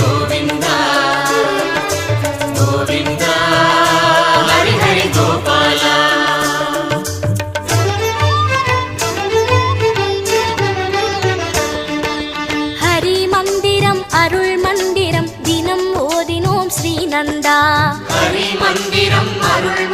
கோவிந்தா கோவிந்தா ஹரி ஹரி கோபாலா. ஹரி மந்திரம் அருள் மந்திரம் தினம் ஓதினோம் ஸ்ரீநந்தா. ஹரி மந்திரம் அருள்